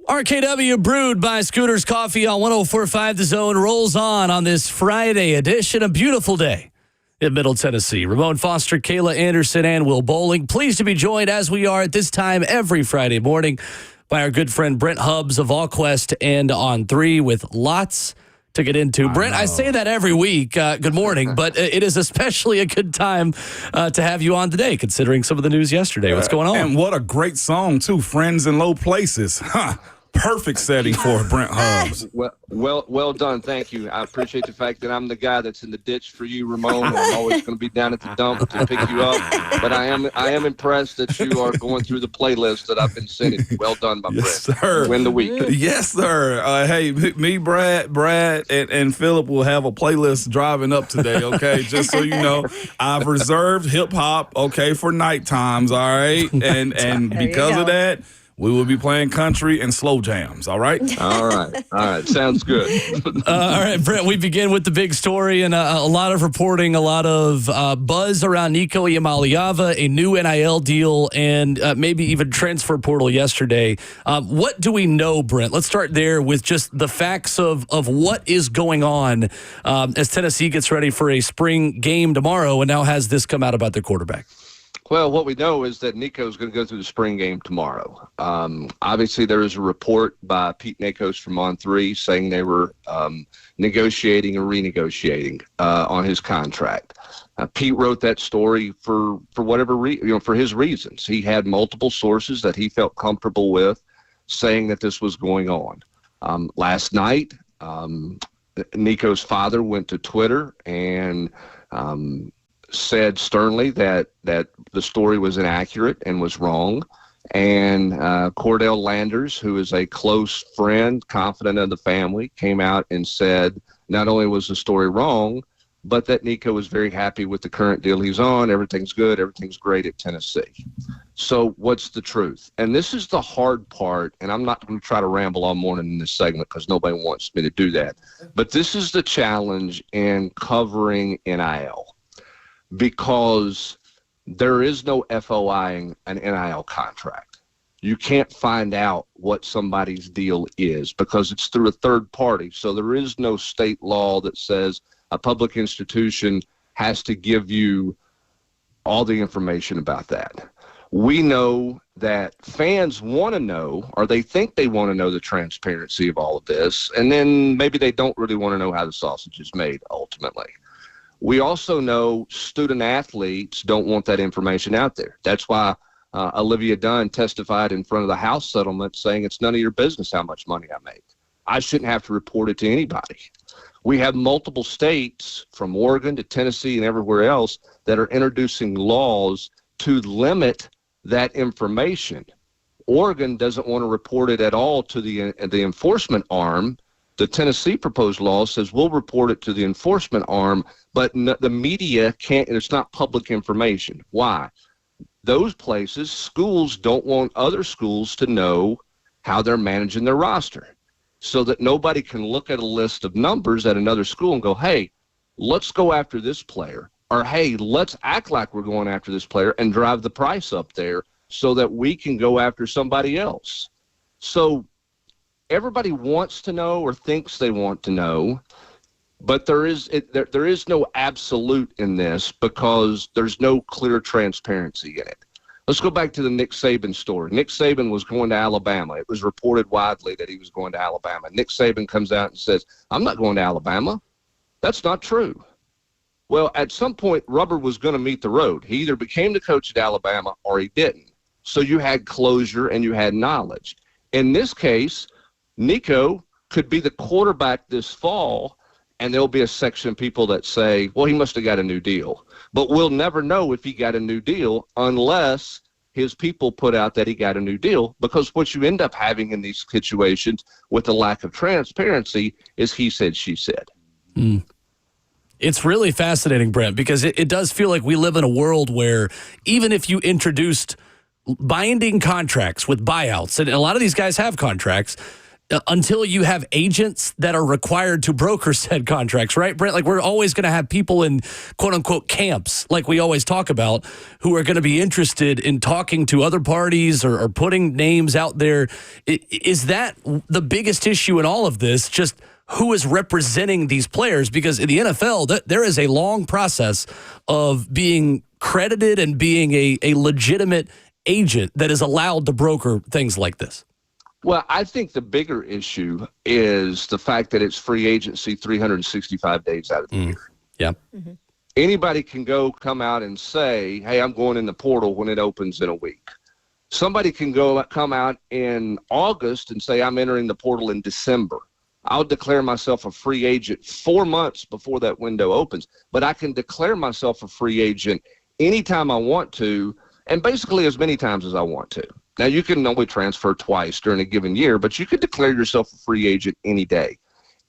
RKW brewed by Scooter's Coffee on 104.5 The Zone rolls on this Friday edition. A beautiful day in Middle Tennessee. Ramon Foster, Kayla Anderson, and Will Bowling. Pleased to be joined as we are at this time every Friday morning by our good friend Brent Hubbs of VolQuest's and On 3 with lots to get into. Brent, I say that every week. Good morning, but it is especially a good time to have you on today, considering some of the news yesterday. What's going on? And what a great song, too. Friends in Low Places. Huh. Perfect setting for Brent Hubbs. Well done. Thank you. I appreciate the fact that I'm the guy that's in the ditch for you, Ramon. And I'm always going to be down at the dump to pick you up. But I am impressed that you are going through the playlist that I've been sending. Well done, my Yes, friend. sir. Win the week. Yes, sir. Hey, me, Brad, and Philip will have a playlist driving up today, okay? Just so you know, I've reserved hip-hop, okay, for night times, all right? And because of that, we will be playing country and slow jams, all right? All right. Sounds good. All right, Brent, we begin with the big story and a lot of reporting, a lot of buzz around Nico Iamaleava, a new NIL deal, and maybe even transfer portal yesterday. What do we know, Brent? Let's start there with just the facts of what is going on as Tennessee gets ready for a spring game tomorrow and now has this come out about their quarterback. Well, what we know is that Nico's going to go through the spring game tomorrow. Obviously, there is a report by Pete Nakos from On 3 saying they were negotiating and renegotiating on his contract. Pete wrote that story for whatever for his reasons. He had multiple sources that he felt comfortable with saying that this was going on. Last night, Nico's father went to Twitter and said sternly that the story was inaccurate and was wrong. And Cordell Landers, who is a close friend, confidant of the family, came out and said not only was the story wrong, but that Nico was very happy with the current deal he's on. Everything's good. Everything's great at Tennessee. So what's the truth? And this is the hard part, and I'm not going to try to ramble all morning in this segment because nobody wants me to do that. But this is the challenge in covering NIL. Because there is no FOIing an NIL contract. You can't find out what somebody's deal is because it's through a third party. So there is no state law that says a public institution has to give you all the information about that. We know that fans want to know, or they think they want to know, the transparency of all of this, and then maybe they don't really want to know how the sausage is made ultimately. We also know student athletes don't want that information out there. That's why Olivia Dunn testified in front of the House settlement saying it's none of your business how much money I make. I shouldn't have to report it to anybody. We have multiple states from Oregon to Tennessee and everywhere else that are introducing laws to limit that information. Oregon doesn't want to report it at all to the enforcement arm. The Tennessee proposed law says we'll report it to the enforcement arm, but the media can't, and it's not public information. Why? Those places, schools don't want other schools to know how they're managing their roster so that nobody can look at a list of numbers at another school and go, hey, let's go after this player, or hey, let's act like we're going after this player and drive the price up there so that we can go after somebody else. So everybody wants to know or thinks they want to know, but there is no absolute in this because there's no clear transparency in it. Let's go back to the Nick Saban story. Nick Saban was going to Alabama. It was reported widely that he was going to Alabama. Nick Saban comes out and says, I'm not going to Alabama. That's not true. Well, at some point, rubber was going to meet the road. He either became the coach at Alabama or he didn't. So you had closure and you had knowledge. In this case, Nico could be the quarterback this fall, and there'll be a section of people that say, well, he must have got a new deal. But we'll never know if he got a new deal unless his people put out that he got a new deal, because what you end up having in these situations with the lack of transparency is he said, she said. It's really fascinating, Brent, because it does feel like we live in a world where even if you introduced binding contracts with buyouts, and a lot of these guys have contracts, until you have agents that are required to broker said contracts, right, Brent? Like, we're always going to have people in quote unquote camps, like we always talk about, who are going to be interested in talking to other parties or putting names out there. Is that the biggest issue in all of this? Just who is representing these players? Because in the NFL, there is a long process of being credited and being a legitimate agent that is allowed to broker things like this. Well, I think the bigger issue is the fact that it's free agency 365 days out of the year. Yeah. Mm-hmm. Anybody can come out and say, hey, I'm going in the portal when it opens in a week. Somebody can come out in August and say, I'm entering the portal in December. I'll declare myself a free agent 4 months before that window opens, but I can declare myself a free agent anytime I want to, and basically as many times as I want to. Now, you can only transfer twice during a given year, but you could declare yourself a free agent any day.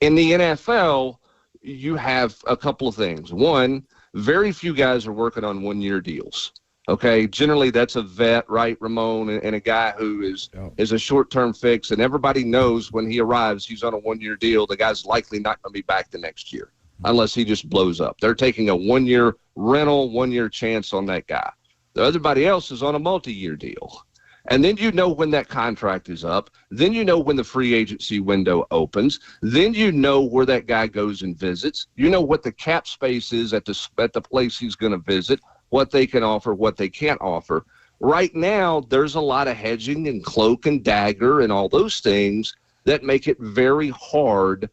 In the NFL, you have a couple of things. One, very few guys are working on one-year deals. Okay, generally that's a vet, right, Ramon, and a guy who is a short-term fix, and everybody knows when he arrives he's on a one-year deal. The guy's likely not going to be back the next year unless he just blows up. They're taking a one-year rental, one-year chance on that guy. Everybody else is on a multi-year deal. And then you know when that contract is up. Then you know when the free agency window opens. Then you know where that guy goes and visits. You know what the cap space is at the place he's going to visit, what they can offer, what they can't offer. Right now, there's a lot of hedging and cloak and dagger and all those things that make it very hard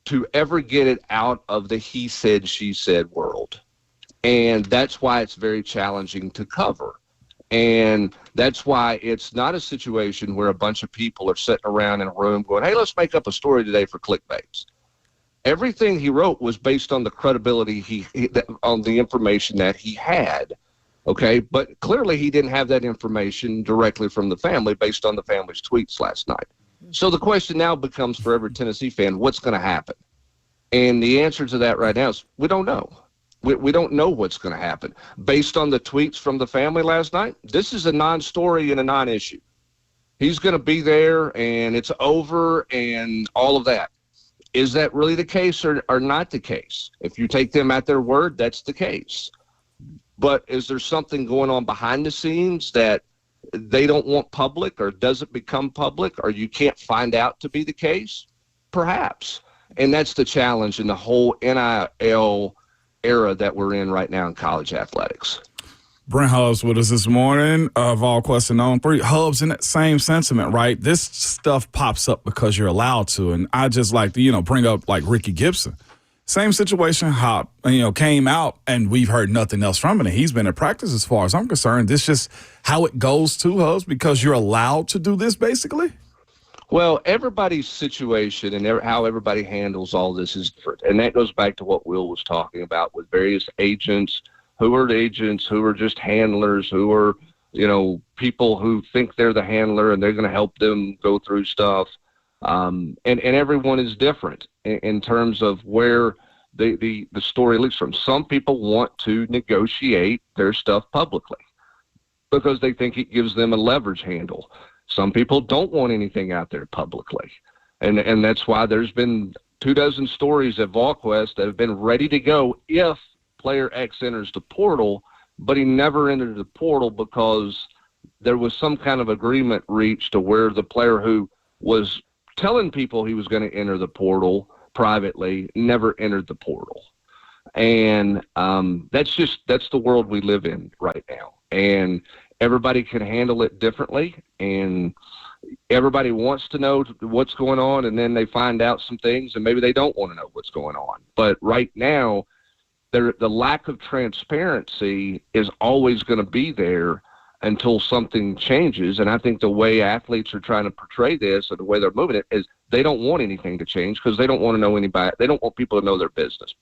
to ever get it out of the he said, she said world. And that's why it's very challenging to cover. And that's why it's not a situation where a bunch of people are sitting around in a room going, hey, let's make up a story today for clickbait. Everything he wrote was based on the credibility on the information that he had. Okay, but clearly he didn't have that information directly from the family based on the family's tweets last night. So the question now becomes for every Tennessee fan, what's going to happen? And the answer to that right now is we don't know. We don't know what's going to happen. Based on the tweets from the family last night, this is a non-story and a non-issue. He's going to be there and it's over and all of that. Is that really the case or not the case? If you take them at their word, that's the case. But is there something going on behind the scenes that they don't want public or doesn't become public or you can't find out to be the case? Perhaps. And that's the challenge in the whole NIL era that we're in right now in college athletics. Brent Hubbs with us this morning, VolQuest's and on 3. Hubbs, in that same sentiment, right? This stuff pops up because you're allowed to. And I just like to, bring up like Ricky Gibson. Same situation, came out and we've heard nothing else from it. And he's been at practice as far as I'm concerned. This just how it goes to Hubbs because you're allowed to do this basically? Well, everybody's situation and how everybody handles all this is different. And that goes back to what Will was talking about with various agents who are just handlers, who are, people who think they're the handler and they're going to help them go through stuff. And everyone is different in terms of where the story leads from. Some people want to negotiate their stuff publicly because they think it gives them a leverage handle. Some people don't want anything out there publicly. And that's why there's been 24 stories at VolQuest that have been ready to go if player X enters the portal, but he never entered the portal because there was some kind of agreement reached to where the player who was telling people he was going to enter the portal privately never entered the portal. And that's the world we live in right now. And everybody can handle it differently, and everybody wants to know what's going on, and then they find out some things, and maybe they don't want to know what's going on. But right now, the lack of transparency is always going to be there until something changes. And I think the way athletes are trying to portray this, or the way they're moving it, is they don't want anything to change because they don't want to know anybody. They don't want people to know their business.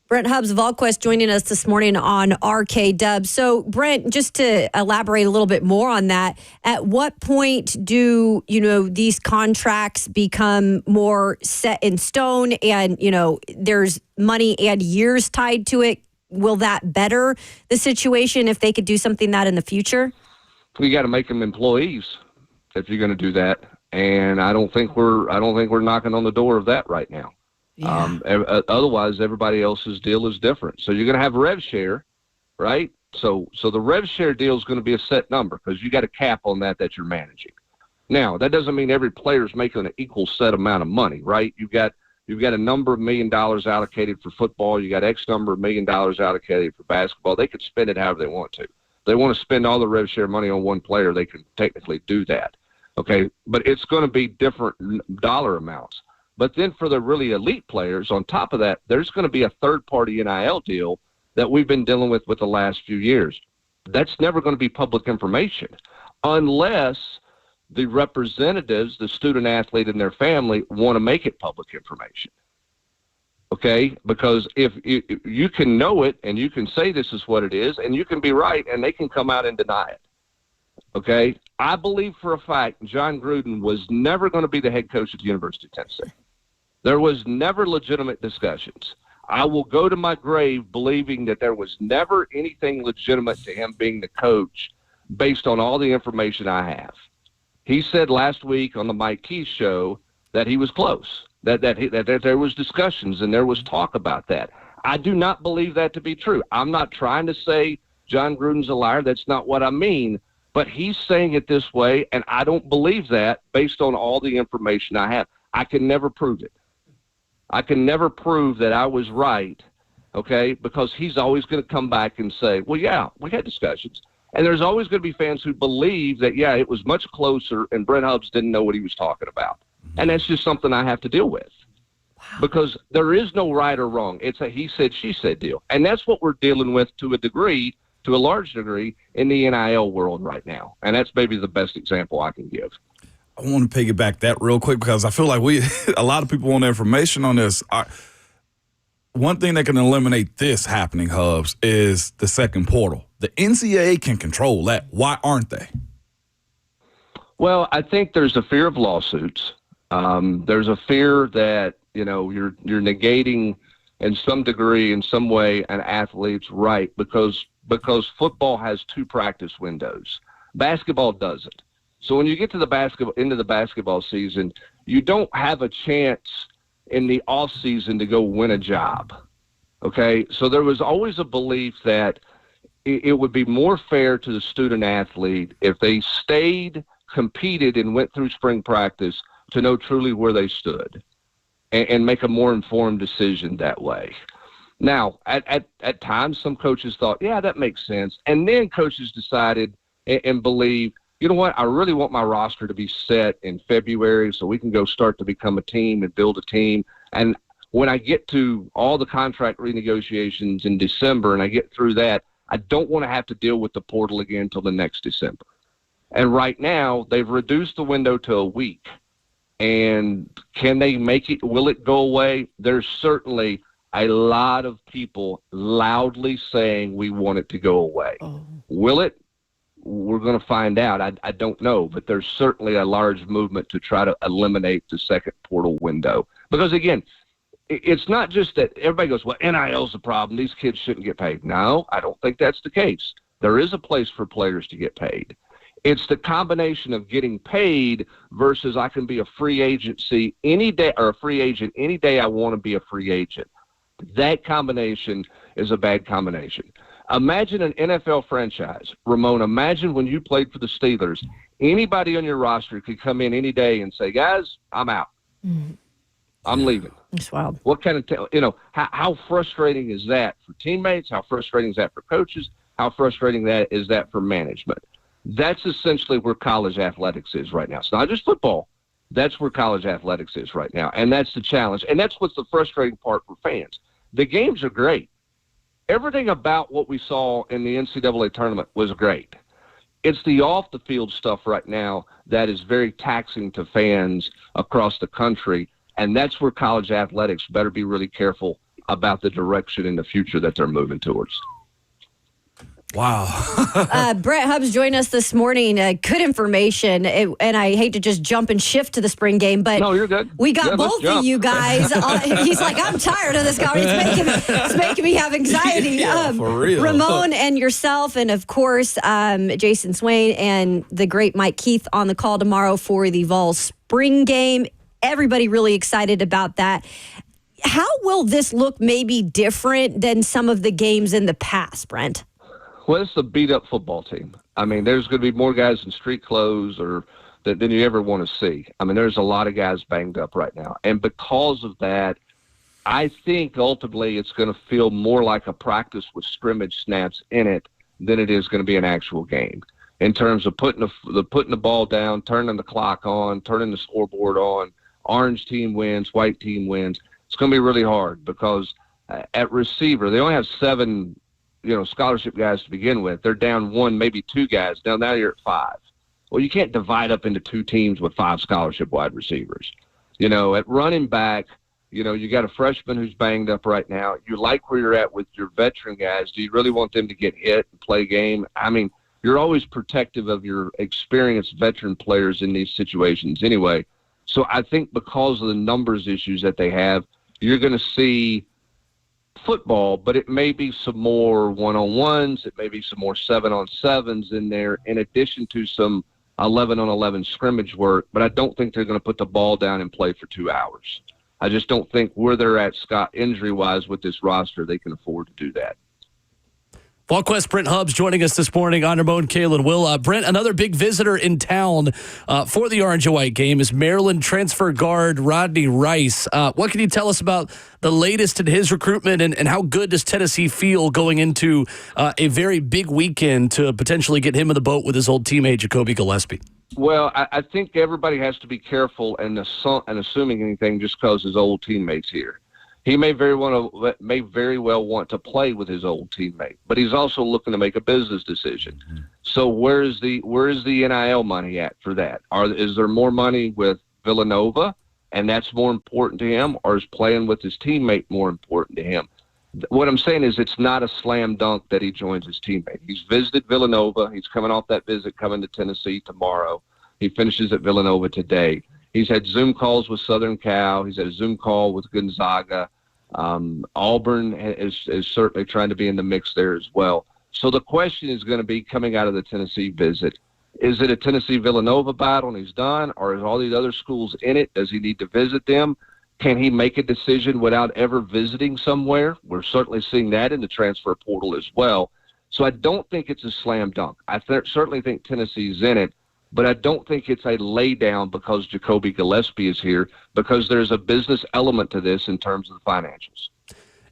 Brent Hubbs, VolQuest, joining us this morning on RK Dub. So, Brent, just to elaborate a little bit more on that, at what point do, these contracts become more set in stone and, there's money and years tied to it? Will that better the situation if they could do something that in the future? We got to make them employees if you're going to do that. and I don't think we're knocking on the door of that right now. Yeah. Otherwise, everybody else's deal is different. So you're going to have rev share, right? So the rev share deal is going to be a set number because you got a cap on that you're managing. Now, that doesn't mean every player is making an equal set amount of money, right? You've got a number of $1 million allocated for football. You got X number of $1 million allocated for basketball. They could spend it however they want to. If they want to spend all the rev share money on one player, they can technically do that. Okay, but it's going to be different dollar amounts. But then for the really elite players, on top of that, there's going to be a third-party NIL deal that we've been dealing with the last few years. That's never going to be public information unless the representatives, the student athlete and their family, want to make it public information. Okay? Because if you can know it and you can say this is what it is and you can be right and they can come out and deny it. Okay? I believe for a fact John Gruden was never going to be the head coach at the University of Tennessee. There was never legitimate discussions. I will go to my grave believing that there was never anything legitimate to him being the coach based on all the information I have. He said last week on the Mike Keith show that he was close, that there was discussions and there was talk about that. I do not believe that to be true. I'm not trying to say John Gruden's a liar. That's not what I mean. But he's saying it this way, and I don't believe that based on all the information I have. I can never prove it. I can never prove that I was right, okay, because he's always going to come back and say, well, yeah, we had discussions. And there's always going to be fans who believe that, yeah, it was much closer and Brent Hubbs didn't know what he was talking about. And that's just something I have to deal with. Wow. Because there is no right or wrong. It's a he said, she said deal. And that's what we're dealing with to a large degree, in the NIL world right now. And that's maybe the best example I can give. I want to piggyback that real quick because I feel like a lot of people want information on this. One thing that can eliminate this happening, Hubbs, is the second portal. The NCAA can control that. Why aren't they? Well, I think there's a fear of lawsuits. There's a fear that, you're negating in some degree, in some way, an athlete's right because football has 2 practice windows. Basketball doesn't. So when you get to into the basketball season, you don't have a chance in the off season to go win a job. Okay? So there was always a belief that it would be more fair to the student athlete if they stayed, competed, and went through spring practice to know truly where they stood and make a more informed decision that way. Now, at times, some coaches thought, yeah, that makes sense. And then coaches decided and believed, you know what, I really want my roster to be set in February so we can go start to become a team and build a team. And when I get to all the contract renegotiations in December and I get through that, I don't want to have to deal with the portal again until the next December. And right now, they've reduced the window to a week. And can they make it? Will it go away? There's certainly a lot of people loudly saying we want it to go away. Oh. Will it? We're going to find out. I don't know, but there's certainly a large movement to try to eliminate the second portal window. Because, again, it's not just that everybody goes, well, NIL's the problem. These kids shouldn't get paid. No, I don't think that's the case. There is a place for players to get paid. It's the combination of getting paid versus I can be a free agency any day or a free agent any day I want to be a free agent. That combination is a bad combination. Imagine an NFL franchise. Ramon, imagine when you played for the Steelers, anybody on your roster could come in any day and say, guys, I'm out. Mm-hmm. I'm leaving. It's wild. What kind of, how frustrating is that for teammates? How frustrating is that for coaches? How frustrating is that for management? That's essentially where college athletics is right now. It's not just football. That's where college athletics is right now. And that's the challenge. And that's what's the frustrating part for fans. The games are great. Everything about what we saw in the NCAA tournament was great. It's the off-the-field stuff right now that is very taxing to fans across the country, and that's where college athletics better be really careful about the direction in the future that they're moving towards. Wow. Brent Hubbs joined us this morning. Good information. And I hate to just jump and shift to the spring game, but no, you're good. We got both of you guys. He's like, I'm tired of this conversation. It's making me have anxiety. Yeah, for real. Ramon and yourself, and of course, Jason Swain and the great Mike Keith on the call tomorrow for the Vols spring game. Everybody really excited about that. How will this look maybe different than some of the games in the past, Brent? Well, it's a beat-up football team. I mean, there's going to be more guys in street clothes than you ever want to see. I mean, there's a lot of guys banged up right now. And because of that, I think ultimately it's going to feel more like a practice with scrimmage snaps in it than it is going to be an actual game. In terms of putting the ball down, turning the clock on, turning the scoreboard on, orange team wins, white team wins. It's going to be really hard because at receiver, they only have 7, scholarship guys to begin with. They're down 1, maybe 2 guys. Now you're at 5. Well, you can't divide up into 2 teams with 5 scholarship wide receivers. At running back, you got a freshman who's banged up right now. You like where you're at with your veteran guys. Do you really want them to get hit and play a game? I mean, you're always protective of your experienced veteran players in these situations anyway. So I think because of the numbers issues that they have, you're going to see football, but it may be some more one-on-ones. It may be some more 7-on-7s in there, in addition to some 11-on-11 scrimmage work. But I don't think they're going to put the ball down and play for 2 hours. I just don't think where they're at, Scott, injury-wise with this roster, they can afford to do that. VolQuest's Brent Hubbs joining us this morning on Ramon, Kayla, and Will. Brent, another big visitor in town for the Orange and White game is Maryland transfer guard Rodney Rice. What can you tell us about the latest in his recruitment, and how good does Tennessee feel going into a very big weekend to potentially get him in the boat with his old teammate Jacoby Gillespie? Well, I think everybody has to be careful and assuming anything just because his old teammate's here. He may very well want to play with his old teammate, but he's also looking to make a business decision. Mm-hmm. So where is the NIL money at for that? Is there more money with Villanova, and that's more important to him, or is playing with his teammate more important to him? What I'm saying is it's not a slam dunk that he joins his teammate. He's visited Villanova. He's coming off that visit, coming to Tennessee tomorrow. He finishes at Villanova today. He's had Zoom calls with Southern Cal. He's had a Zoom call with Gonzaga. Auburn is certainly trying to be in the mix there as well. So the question is going to be, coming out of the Tennessee visit, is it a Tennessee-Villanova battle and he's done, or is all these other schools in it? Does he need to visit them? Can he make a decision without ever visiting somewhere? We're certainly seeing that in the transfer portal as well. So I don't think it's a slam dunk. I certainly think Tennessee's in it. But I don't think it's a lay down because Jacoby Gillespie is here, because there's a business element to this in terms of the financials.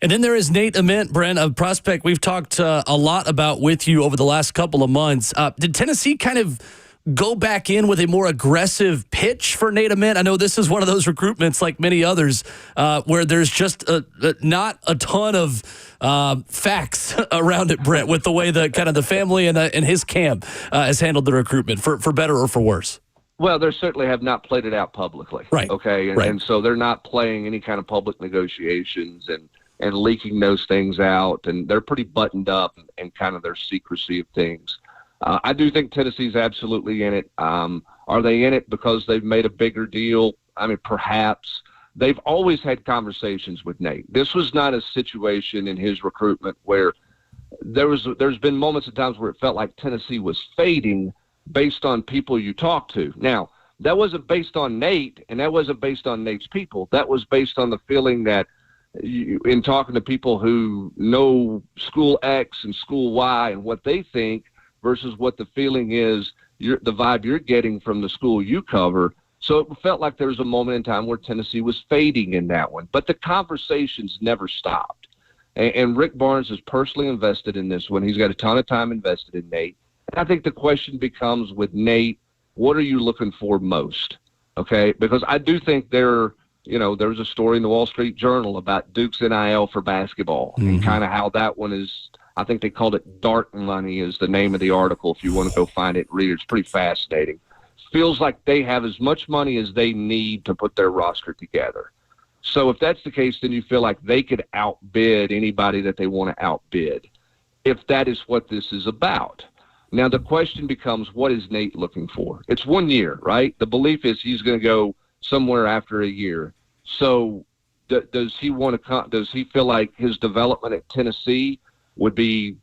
And then there is Nate Ament, Brent, a prospect we've talked a lot about with you over the last couple of months. Did Tennessee kind of go back in with a more aggressive pitch for Nate Ament? I know this is one of those recruitments, like many others, where there's just not a ton of facts around it, Brent, with the way the kind of the family and his camp has handled the recruitment, for better or for worse. Well, they certainly have not played it out publicly. Right. Okay. And so they're not playing any kind of public negotiations and leaking those things out. And they're pretty buttoned up and kind of their secrecy of things. I do think Tennessee's absolutely in it. Are they in it because they've made a bigger deal? I mean, perhaps. They've always had conversations with Nate. This was not a situation in his recruitment where there's been moments at times where it felt like Tennessee was fading based on people you talk to. Now, that wasn't based on Nate, and that wasn't based on Nate's people. That was based on the feeling that in talking to people who know school X and school Y and what they think versus what the feeling is, the vibe you're getting from the school you cover. So it felt like there was a moment in time where Tennessee was fading in that one. But the conversations never stopped. And Rick Barnes is personally invested in this one. He's got a ton of time invested in Nate. And I think the question becomes with Nate, what are you looking for most? Okay? Because I do think there was a story in the Wall Street Journal about Duke's NIL for basketball, mm-hmm. and kind of how that one is. I think they called it Dark Money is the name of the article. If you want to go find it, read it. It's pretty fascinating. Feels like they have as much money as they need to put their roster together. So if that's the case, then you feel like they could outbid anybody that they want to outbid, if that is what this is about. Now, the question becomes, what is Nate looking for? It's 1 year, right? The belief is he's going to go somewhere after a year. So does he feel like his development at Tennessee would be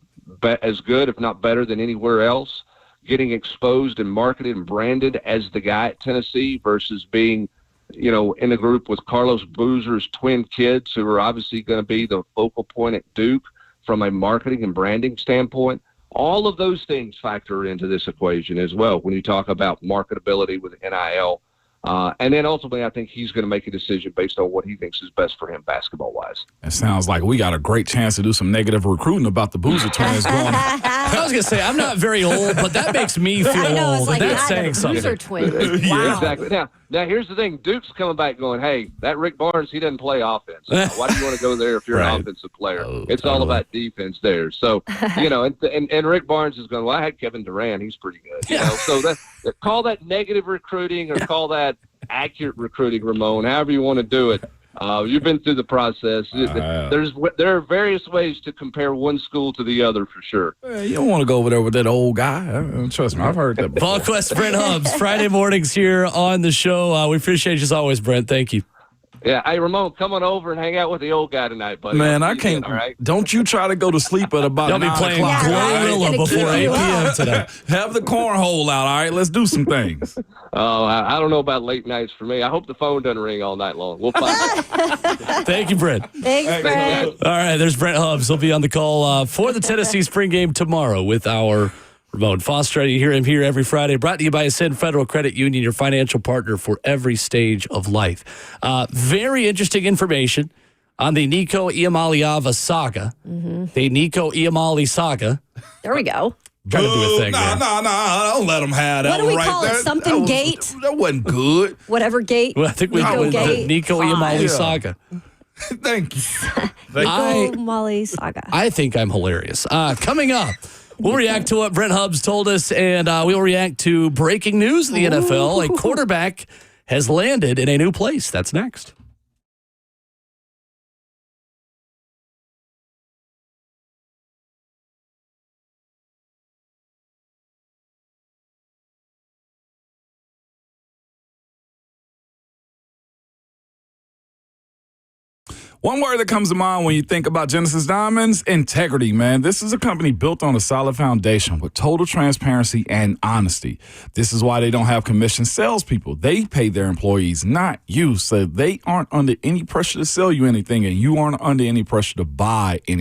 as good, if not better, than anywhere else? getting exposed and marketed and branded as the guy at Tennessee versus being, in a group with Carlos Boozer's twin kids who are obviously going to be the focal point at Duke from a marketing and branding standpoint. All of those things factor into this equation as well when you talk about marketability with NIL. And then ultimately, I think he's going to make a decision based on what he thinks is best for him basketball-wise. It sounds like we got a great chance to do some negative recruiting about the Boozer twins going. I was going to say, I'm not very old, but that makes me feel I know, it's old. like, That's God, saying the something. Boozer twins. Yeah, Wow. exactly. Now, here's the thing. Duke's coming back going, hey, that Rick Barnes, he doesn't play offense. Why do you want to go there if you're Right. an offensive player? Oh, it's all totally. about defense there. So, and Rick Barnes is going, well, I had Kevin Durant. He's pretty good. So call that negative recruiting or call that accurate recruiting, Ramon, however you want to do it. You've been through the process. There are various ways to compare one school to the other for sure. You don't want to go over there with that old guy. Trust me, I've heard that before. VolQuest's Brent Hubbs, Friday mornings here on the show. We appreciate you as always, Brent. Thank you. Yeah, hey, Ramon, come on over and hang out with the old guy tonight, buddy. Man, I'll I see you can't. then, all right? Don't you try to go to sleep at about You'll be 9 playing o'clock. Glorilla Gonna before keep 8 you p.m. up. today. Have the cornhole out, all right? Let's do some things. Oh, I don't know about late nights for me. I hope the phone doesn't ring all night long. We'll find out. Thank you, Brent. Thanks, Brent. All right, there's Brent Hubbs. He'll be on the call for the Tennessee spring game tomorrow with our Ramon Foster. You hear him here every Friday. Brought to you by Ascend Federal Credit Union, your financial partner for every stage of life. Very interesting information on the Nico Iamaleava saga, the Nico Iamali saga. There we go. Trying to do a thing there. No. Don't let them have that What do we right call it? there. Something that gate? That wasn't good. Whatever gate. Well, I think we Nico went with the Gate. Nico Iamali Yeah. saga. Thank you. I- Molly saga. I think I'm hilarious. Coming up, we'll react to what Brent Hubbs told us, and we'll react to breaking news in the NFL. A quarterback has landed in a new place. That's next. One word that comes to mind when you think about Genesis Diamonds, integrity, man. This is a company built on a solid foundation with total transparency and honesty. This is why they don't have commissioned salespeople. They pay their employees, not you. So they aren't under any pressure to sell you anything, and you aren't under any pressure to buy anything.